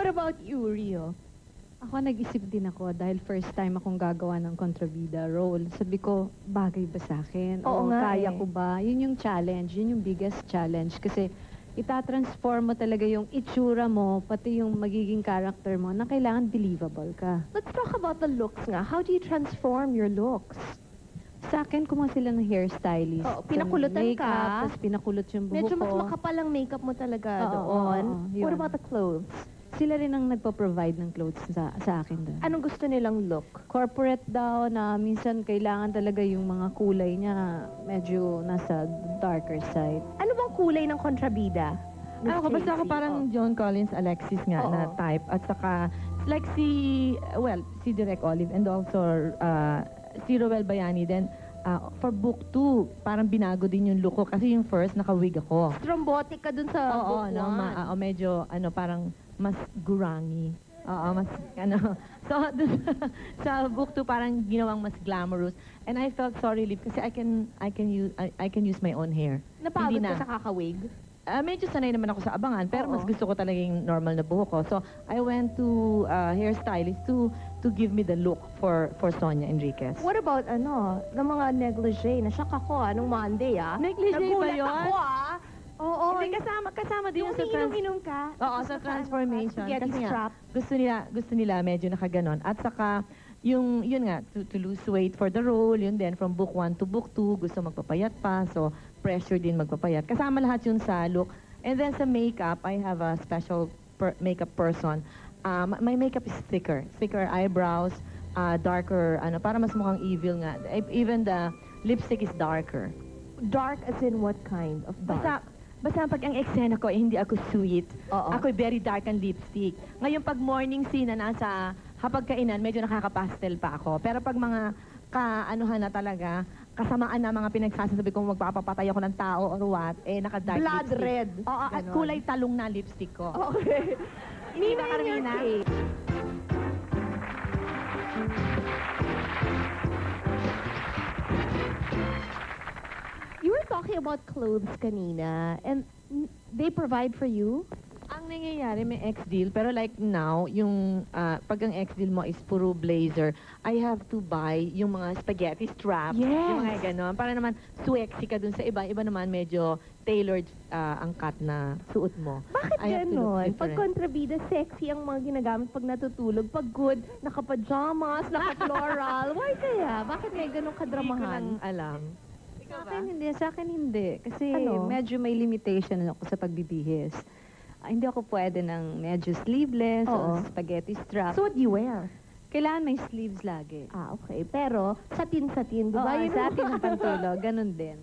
What about you, Rio? Ako nag-isip din ako dahil first time akong gagawa ng kontrabida role. Sabi ko, bagay ba sa akin? Oo O nga kaya eh. ko ba? Yun yung challenge, yun yung biggest challenge. Kasi itatransform mo talaga yung itsura mo, pati yung magiging character mo, na kailangan believable ka. Let's talk about the looks nga. How do you transform your looks? Sa akin, kumuha sila ng hairstylist. Oo, pinakulutan Makeup, ka. tapos pinakulot yung buhok Medyo mas ko. makapal ang makeup mo talaga Oo, doon. oo, yun. What about the clothes? Sila rin ang nagpo-provide ng clothes sa akin doon. Anong gusto nilang look? Corporate daw na minsan kailangan talaga yung mga kulay niya medyo nasa darker side. Ano bang kulay ng kontrabida? Miss Ako, basta ako Casey? parang John Collins, Alexis nga Oo. na type. At saka, like si Direk Olive and also si Roel Bayani. Then, for book 2, parang binago din yung look ko. Kasi yung first, naka-wig ako. Strombotic ka dun sa Oo, book no, one. medyo, parang mas gurangi. Oo, mas, So, dun sa book 2, parang ginawang mas glamorous. And I felt so relieved kasi I can use my own hair. Napagod Hindi ka sa kakawig? Medyo sanay naman ako sa abangan, pero mas Oo. gusto ko talaga yung normal na buhok ko. So, I went to hairstylist to give me the look for Sonia Enriquez. What about ng mga negligee? Nashock ako nung Monday Negligee ba Nagulat yun? ako Oo. Hindi, kasama din Yung yun sa umiinom-inom ka? Oo, tapos sa naka- transformation. spaghetti Kasi nga, strap. gusto nila medyo nakaganon. At saka, yun nga, to lose weight for the role, yun din, from book 1 to book 2, gusto magpapayat pa, so pressure din magpapayat. Kasama lahat yun sa look. And then sa makeup, I have a special makeup person. My makeup is thicker eyebrows, darker, para mas mukhang evil nga. Even the lipstick is darker. Dark as in what kind of dark? Basta pag ang eksena ko, hindi ako sweet. Oo. Ako'y very dark ang lipstick. Ngayon, pag morning scene na nasa hapagkainan, medyo nakakapastel pa ako. Pero pag mga kaanuhan na talaga, kasamaan na mga pinagsasabi kong magpapapatay ako ng tao or what, naka-dark Blood lipstick. red. Oo, at Ganon. kulay talong na lipstick ko. Okay. Hindi ba, in your Carmina? case, you were talking about clothes kanina, and they provide for you? Ang nangyayari, may ex-deal, pero like now, yung pag ang ex-deal mo is puro blazer, I have to buy yung mga spaghetti straps, Yes. yung mga ganon, para naman sexy ka dun sa iba. Iba naman medyo tailored ang cut na suot mo. Bakit I have to look ganon? Pag different. kontrabida, sexy ang mga ginagamit pag natutulog. Pag good, naka-pajamas, naka-floral. Why kaya? Bakit may ganong Hindi ko lang kadramahan? alam. Sa akin hindi. Kasi Ano? medyo may limitation ako sa pagbibihis. Hindi ako pwede ng medyo sleeveless Oo. o spaghetti strap. So what do you wear? Kailangan may sleeves lagi. Okay. Pero, satin-satin, di ba? Oo, Yun sa ang- atin ng pantulog, ganun din.